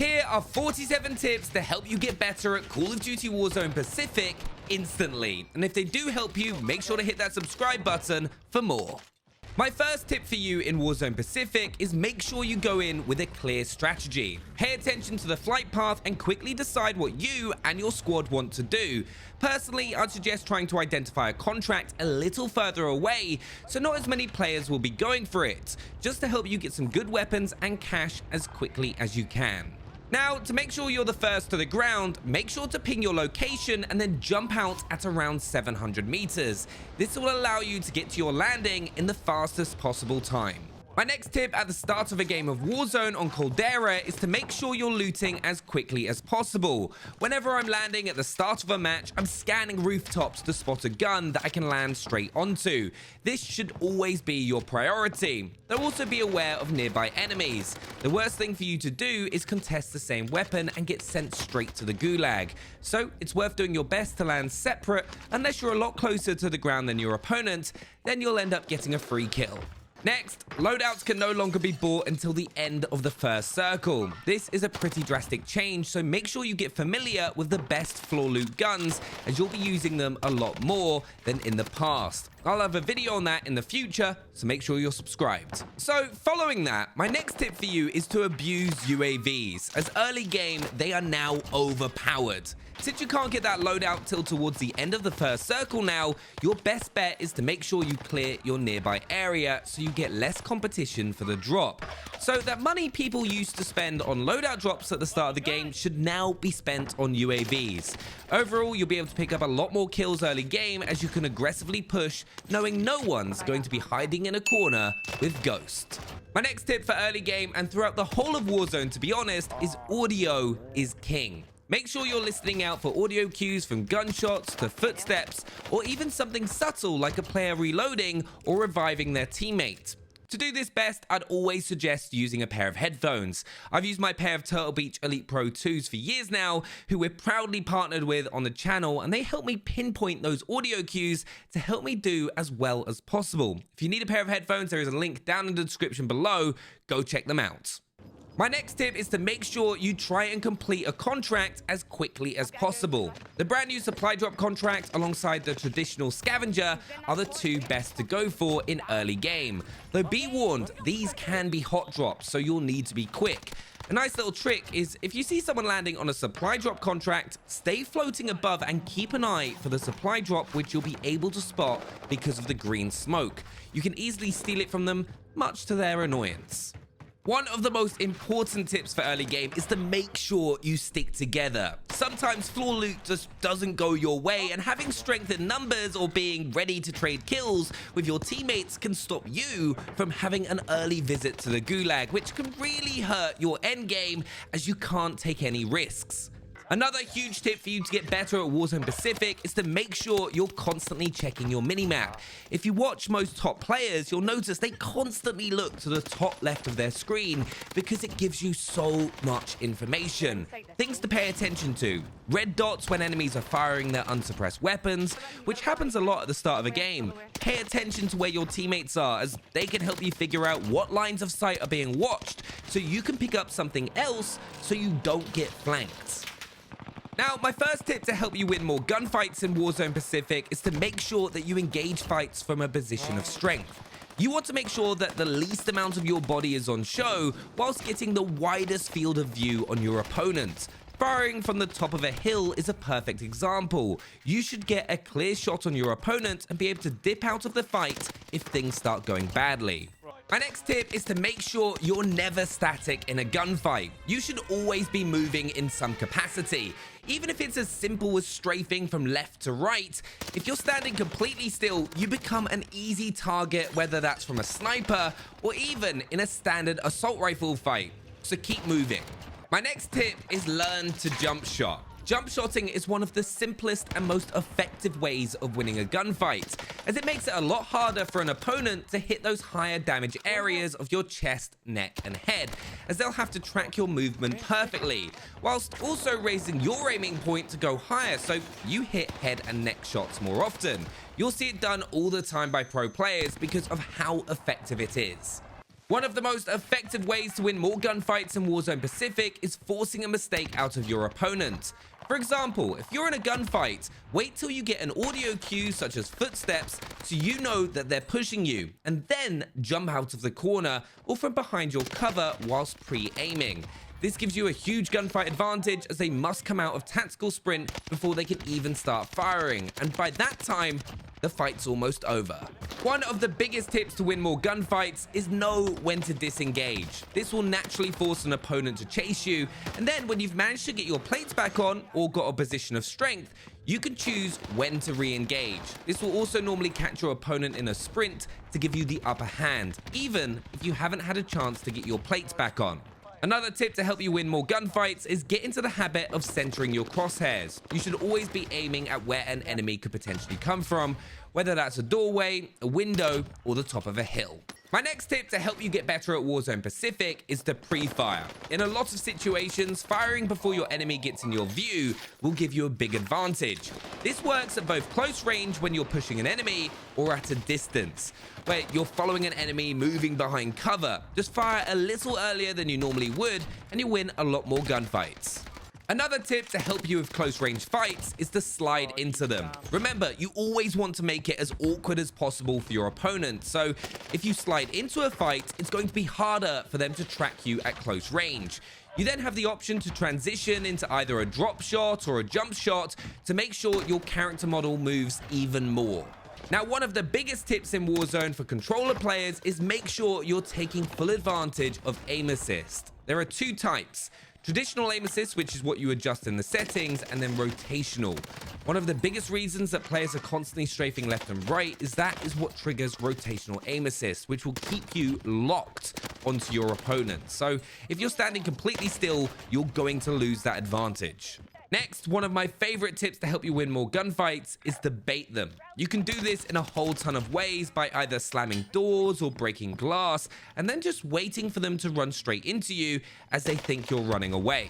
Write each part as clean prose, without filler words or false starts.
Here are 47 tips to help you get better at Call of Duty Warzone Pacific instantly. And if they do help you, make sure to hit that subscribe button for more. My first tip for you in Warzone Pacific is make sure you go in with a clear strategy. Pay attention to the flight path and quickly decide what you and your squad want to do. Personally, I'd suggest trying to identify a contract a little further away so not as many players will be going for it, just to help you get some good weapons and cash as quickly as you can. Now, to make sure you're the first to the ground, make sure to ping your location and then jump out at around 700 meters. This will allow you to get to your landing in the fastest possible time. My next tip at the start of a game of Warzone on Caldera is to make sure you're looting as quickly as possible. Whenever I'm landing at the start of a match, I'm scanning rooftops to spot a gun that I can land straight onto. This should always be your priority. Though also be aware of nearby enemies. The worst thing for you to do is contest the same weapon and get sent straight to the gulag. So it's worth doing your best to land separate. Unless you're a lot closer to the ground than your opponent, then you'll end up getting a free kill. Next, loadouts can no longer be bought until the end of the first circle. This is a pretty drastic change, so make sure you get familiar with the best floor loot guns, as you'll be using them a lot more than in the past. I'll have a video on that in the future, so make sure you're subscribed. So following that, my next tip for you is to abuse UAVs, as early game, they are now overpowered. Since you can't get that loadout till towards the end of the first circle now, your best bet is to make sure you clear your nearby area so you get less competition for the drop. So that money people used to spend on loadout drops at the start of the game should now be spent on UAVs. Overall, you'll be able to pick up a lot more kills early game as you can aggressively push, knowing no one's going to be hiding in a corner with Ghost. My next tip for early game and throughout the whole of Warzone, to be honest, is audio is king. Make sure you're listening out for audio cues from gunshots to footsteps, or even something subtle like a player reloading or reviving their teammate. To do this best, I'd always suggest using a pair of headphones. I've used my pair of Turtle Beach Elite Pro 2s for years now, who we're proudly partnered with on the channel, and they help me pinpoint those audio cues to help me do as well as possible. If you need a pair of headphones, there is a link down in the description below. Go check them out. My next tip is to make sure you try and complete a contract as quickly as possible. The brand new supply drop contract alongside the traditional scavenger are the two best to go for in early game. Though be warned, these can be hot drops, so you'll need to be quick. A nice little trick is if you see someone landing on a supply drop contract, stay floating above and keep an eye for the supply drop, which you'll be able to spot because of the green smoke. You can easily steal it from them, much to their annoyance. One of the most important tips for early game is to make sure you stick together. Sometimes floor loot just doesn't go your way, and having strength in numbers or being ready to trade kills with your teammates can stop you from having an early visit to the gulag, which can really hurt your end game as you can't take any risks. Another huge tip for you to get better at Warzone Pacific is to make sure you're constantly checking your minimap. If you watch most top players, you'll notice they constantly look to the top left of their screen because it gives you so much information. Things to pay attention to: red dots when enemies are firing their unsuppressed weapons, which happens a lot at the start of a game. Pay attention to where your teammates are, as they can help you figure out what lines of sight are being watched so you can pick up something else so you don't get flanked. Now, my first tip to help you win more gunfights in Warzone Pacific is to make sure that you engage fights from a position of strength. You want to make sure that the least amount of your body is on show, whilst getting the widest field of view on your opponent. Firing from the top of a hill is a perfect example. You should get a clear shot on your opponent and be able to dip out of the fight if things start going badly. My next tip is to make sure you're never static in a gunfight. You should always be moving in some capacity. Even if it's as simple as strafing from left to right, if you're standing completely still, you become an easy target, whether that's from a sniper or even in a standard assault rifle fight. So keep moving. My next tip is learn to jump shot. Jump shotting is one of the simplest and most effective ways of winning a gunfight, as it makes it a lot harder for an opponent to hit those higher damage areas of your chest, neck, and head, as they'll have to track your movement perfectly, whilst also raising your aiming point to go higher so you hit head and neck shots more often. You'll see it done all the time by pro players because of how effective it is. One of the most effective ways to win more gunfights in Warzone Pacific is forcing a mistake out of your opponent. For example, if you're in a gunfight, wait till you get an audio cue such as footsteps so you know that they're pushing you, and then jump out of the corner or from behind your cover whilst pre-aiming. This gives you a huge gunfight advantage as they must come out of tactical sprint before they can even start firing, and by that time, the fight's almost over. One of the biggest tips to win more gunfights is know when to disengage. This will naturally force an opponent to chase you, and then when you've managed to get your plates back on or got a position of strength, you can choose when to re-engage. This will also normally catch your opponent in a sprint to give you the upper hand, even if you haven't had a chance to get your plates back on. Another tip to help you win more gunfights is get into the habit of centering your crosshairs. You should always be aiming at where an enemy could potentially come from, whether that's a doorway, a window, or the top of a hill. My next tip to help you get better at Warzone Pacific is to pre-fire. In a lot of situations, firing before your enemy gets in your view will give you a big advantage. This works at both close range when you're pushing an enemy or at a distance, where you're following an enemy moving behind cover. Just fire a little earlier than you normally would and you win a lot more gunfights. Another tip to help you with close range fights is to slide into them. Remember, you always want to make it as awkward as possible for your opponent. So if you slide into a fight, it's going to be harder for them to track you at close range. You then have the option to transition into either a drop shot or a jump shot to make sure your character model moves even more. Now, one of the biggest tips in Warzone for controller players is make sure you're taking full advantage of aim assist. There are two types. Traditional aim assist, which is what you adjust in the settings, and then rotational. One of the biggest reasons that players are constantly strafing left and right is that is what triggers rotational aim assist, which will keep you locked onto your opponent. So if you're standing completely still, you're going to lose that advantage. Next, one of my favorite tips to help you win more gunfights is to bait them. You can do this in a whole ton of ways by either slamming doors or breaking glass, and then just waiting for them to run straight into you as they think you're running away.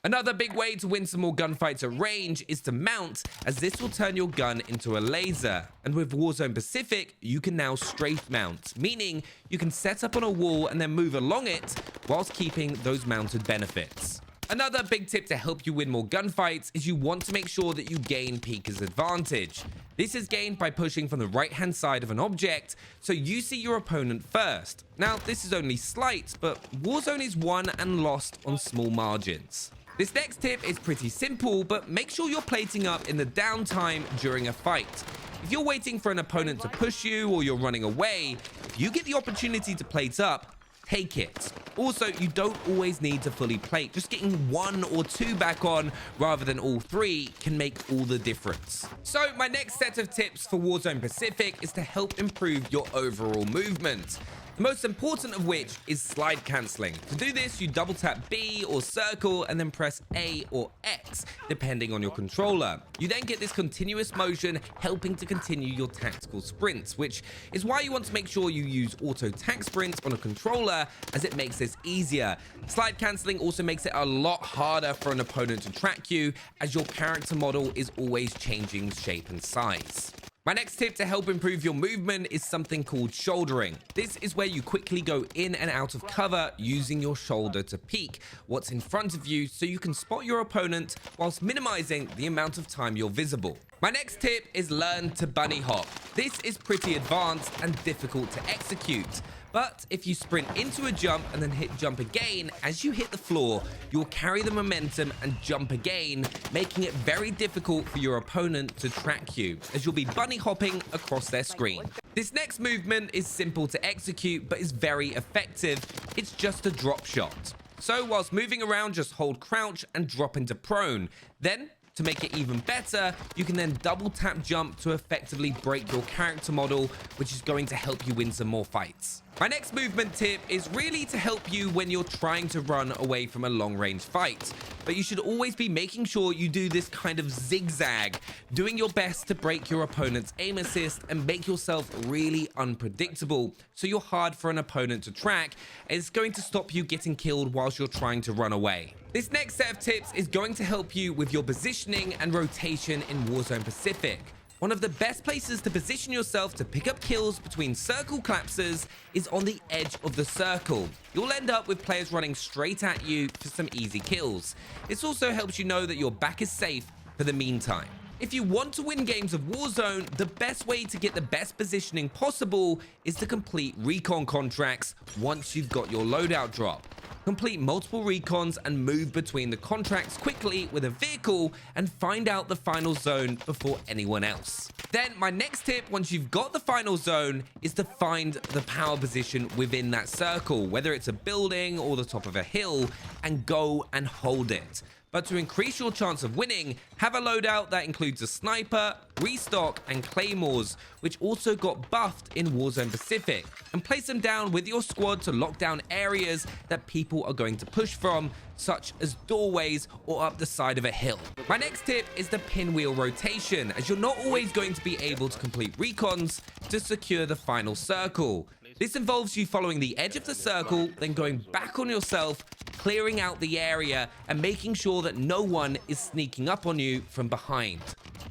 Another big way to win some more gunfights at range is to mount, as this will turn your gun into a laser. And with Warzone Pacific, you can now strafe mount, meaning you can set up on a wall and then move along it whilst keeping those mounted benefits. Another big tip to help you win more gunfights is you want to make sure that you gain Peeker's advantage. This is gained by pushing from the right-hand side of an object, so you see your opponent first. Now, this is only slight, but Warzone is won and lost on small margins. This next tip is pretty simple, but make sure you're plating up in the downtime during a fight. If you're waiting for an opponent to push you or you're running away, if you get the opportunity to plate up, take it. Also, you don't always need to fully plate. Just getting one or two back on rather than all three can make all the difference. So my next set of tips for Warzone Pacific is to help improve your overall movement. The most important of which is slide cancelling. To do this, you double tap B or circle and then press A or X, depending on your controller. You then get this continuous motion helping to continue your tactical sprints, which is why you want to make sure you use auto tac sprints on a controller, as it makes this easier. Slide cancelling also makes it a lot harder for an opponent to track you, as your character model is always changing shape and size. My next tip to help improve your movement is something called shouldering. This is where you quickly go in and out of cover using your shoulder to peek what's in front of you so you can spot your opponent whilst minimizing the amount of time you're visible. My next tip is learn to bunny hop. This is pretty advanced and difficult to execute. But if you sprint into a jump and then hit jump again, as you hit the floor, you'll carry the momentum and jump again, making it very difficult for your opponent to track you, as you'll be bunny hopping across their screen. This next movement is simple to execute, but is very effective. It's just a drop shot. So whilst moving around, just hold crouch and drop into prone. Then, to make it even better, you can then double tap jump to effectively break your character model, which is going to help you win some more fights. My next movement tip is really to help you when you're trying to run away from a long range fight, but you should always be making sure you do this kind of zigzag, doing your best to break your opponent's aim assist and make yourself really unpredictable, so you're hard for an opponent to track, and it's going to stop you getting killed whilst you're trying to run away. This next set of tips is going to help you with your positioning and rotation in Warzone Pacific. One of the best places to position yourself to pick up kills between circle collapses is on the edge of the circle. You'll end up with players running straight at you for some easy kills. This also helps you know that your back is safe for the meantime. If you want to win games of Warzone, the best way to get the best positioning possible is to complete recon contracts once you've got your loadout drop. Complete multiple recons and move between the contracts quickly with a vehicle and find out the final zone before anyone else. Then my next tip, once you've got the final zone, is to find the power position within that circle, whether it's a building or the top of a hill, and go and hold it. But to increase your chance of winning, have a loadout that includes a sniper, restock, and claymores, which also got buffed in Warzone Pacific, and place them down with your squad to lock down areas that people are going to push from, such as doorways or up the side of a hill. My next tip is the pinwheel rotation, as you're not always going to be able to complete recons to secure the final circle. This involves you following the edge of the circle, then going back on yourself, clearing out the area, and making sure that no one is sneaking up on you from behind.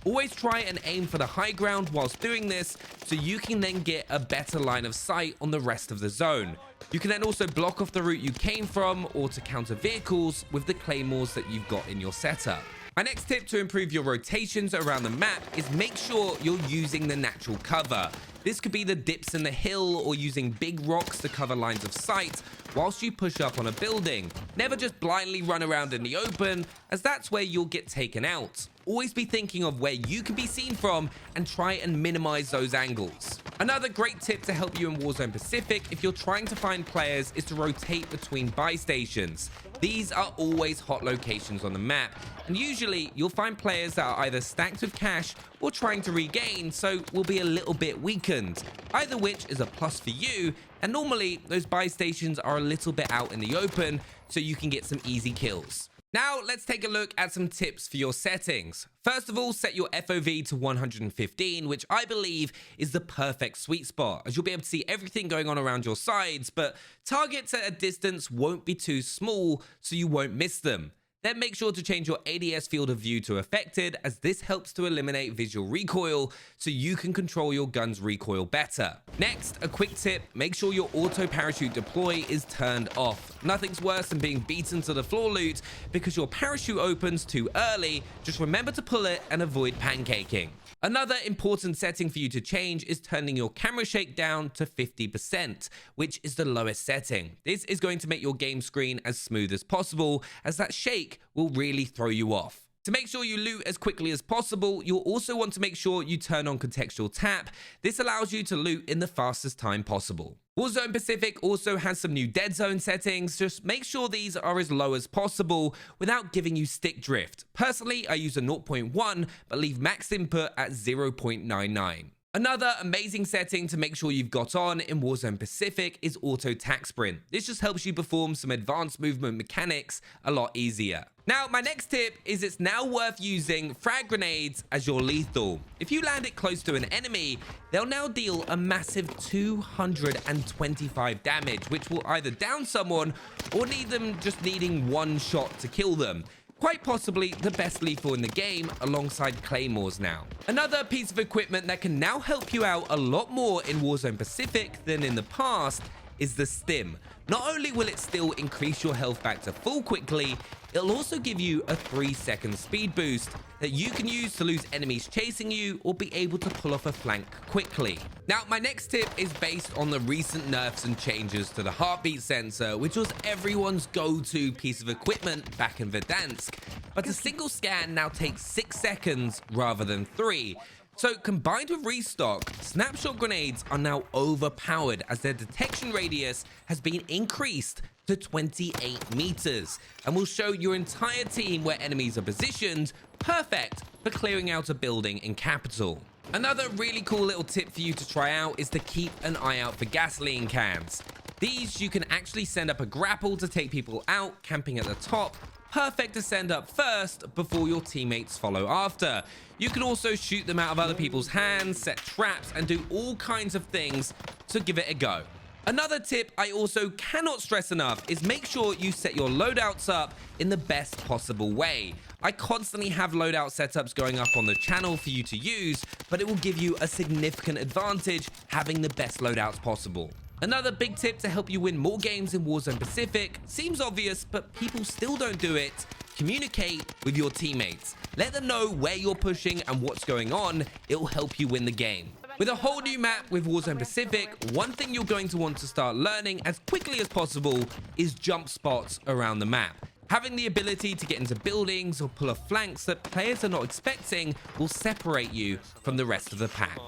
Always try and aim for the high ground whilst doing this, so you can then get a better line of sight on the rest of the zone. You can then also block off the route you came from or to counter vehicles with the claymores that you've got in your setup. My next tip to improve your rotations around the map is make sure you're using the natural cover. This could be the dips in the hill or using big rocks to cover lines of sight whilst you push up on a building. Never just blindly run around in the open, as that's where you'll get taken out. Always be thinking of where you can be seen from and try and minimize those angles. Another great tip to help you in Warzone Pacific if you're trying to find players is to rotate between buy stations. These are always hot locations on the map, and usually you'll find players that are either stacked with cash or trying to regain, so will be a little bit weakened, either which is a plus for you, and normally those buy stations are a little bit out in the open so you can get some easy kills. Now let's take a look at some tips for your settings. First of all, set your FOV to 115, which I believe is the perfect sweet spot, as you'll be able to see everything going on around your sides, but targets at a distance won't be too small, so you won't miss them. Then make sure to change your ADS field of view to affected, as this helps to eliminate visual recoil so you can control your gun's recoil better. Next, a quick tip, make sure your auto parachute deploy is turned off. Nothing's worse than being beaten to the floor loot because your parachute opens too early. Just remember to pull it and avoid pancaking. Another important setting for you to change is turning your camera shake down to 50%, which is the lowest setting. This is going to make your game screen as smooth as possible, as that shake will really throw you off. To make sure you loot as quickly as possible, you'll also want to make sure you turn on contextual tap. This allows you to loot in the fastest time possible. Warzone Pacific also has some new dead zone settings. Just make sure these are as low as possible without giving you stick drift. Personally, I use a 0.1, but leave max input at 0.99. Another amazing setting to make sure you've got on in Warzone Pacific is auto tac sprint. This just helps you perform some advanced movement mechanics a lot easier. Now, my next tip is it's now worth using frag grenades as your lethal. If you land it close to an enemy, they'll now deal a massive 225 damage, which will either down someone or need them just needing one shot to kill them. Quite possibly the best lethal in the game alongside claymores now. Another piece of equipment that can now help you out a lot more in Warzone Pacific than in the past is the stim. Not only will it still increase your health back to full quickly, it'll also give you a 3-second speed boost that you can use to lose enemies chasing you or be able to pull off a flank quickly. Now, my next tip is based on the recent nerfs and changes to the heartbeat sensor, which was everyone's go-to piece of equipment back in Verdansk. But a single scan now takes 6 seconds rather than 3. So combined with restock, snapshot grenades are now overpowered as their detection radius has been increased to 28 meters and will show your entire team where enemies are positioned, perfect for clearing out a building in Capital. Another really cool little tip for you to try out is to keep an eye out for gasoline cans. These you can actually send up a grapple to take people out camping at the top. Perfect to send up first before your teammates follow after. You can also shoot them out of other people's hands, set traps, and do all kinds of things, so give it a go. Another tip I also cannot stress enough is make sure you set your loadouts up in the best possible way. I constantly have loadout setups going up on the channel for you to use, but it will give you a significant advantage having the best loadouts possible. Another big tip to help you win more games in Warzone Pacific seems obvious, but people still don't do it. Communicate with your teammates. Let them know where you're pushing and what's going on. It'll help you win the game. With a whole new map with Warzone Pacific, one thing you're going to want to start learning as quickly as possible is jump spots around the map. Having the ability to get into buildings or pull off flanks that players are not expecting will separate you from the rest of the pack.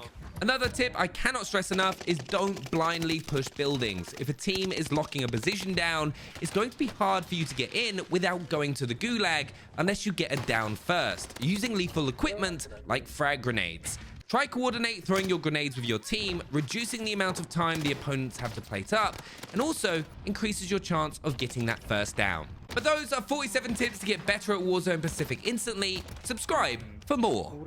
Another tip I cannot stress enough is don't blindly push buildings. If a team is locking a position down, it's going to be hard for you to get in without going to the gulag unless you get a down first, using lethal equipment like frag grenades. Try coordinate throwing your grenades with your team, reducing the amount of time the opponents have to plate up, and also increases your chance of getting that first down. But those are 47 tips to get better at Warzone Pacific instantly. Subscribe for more.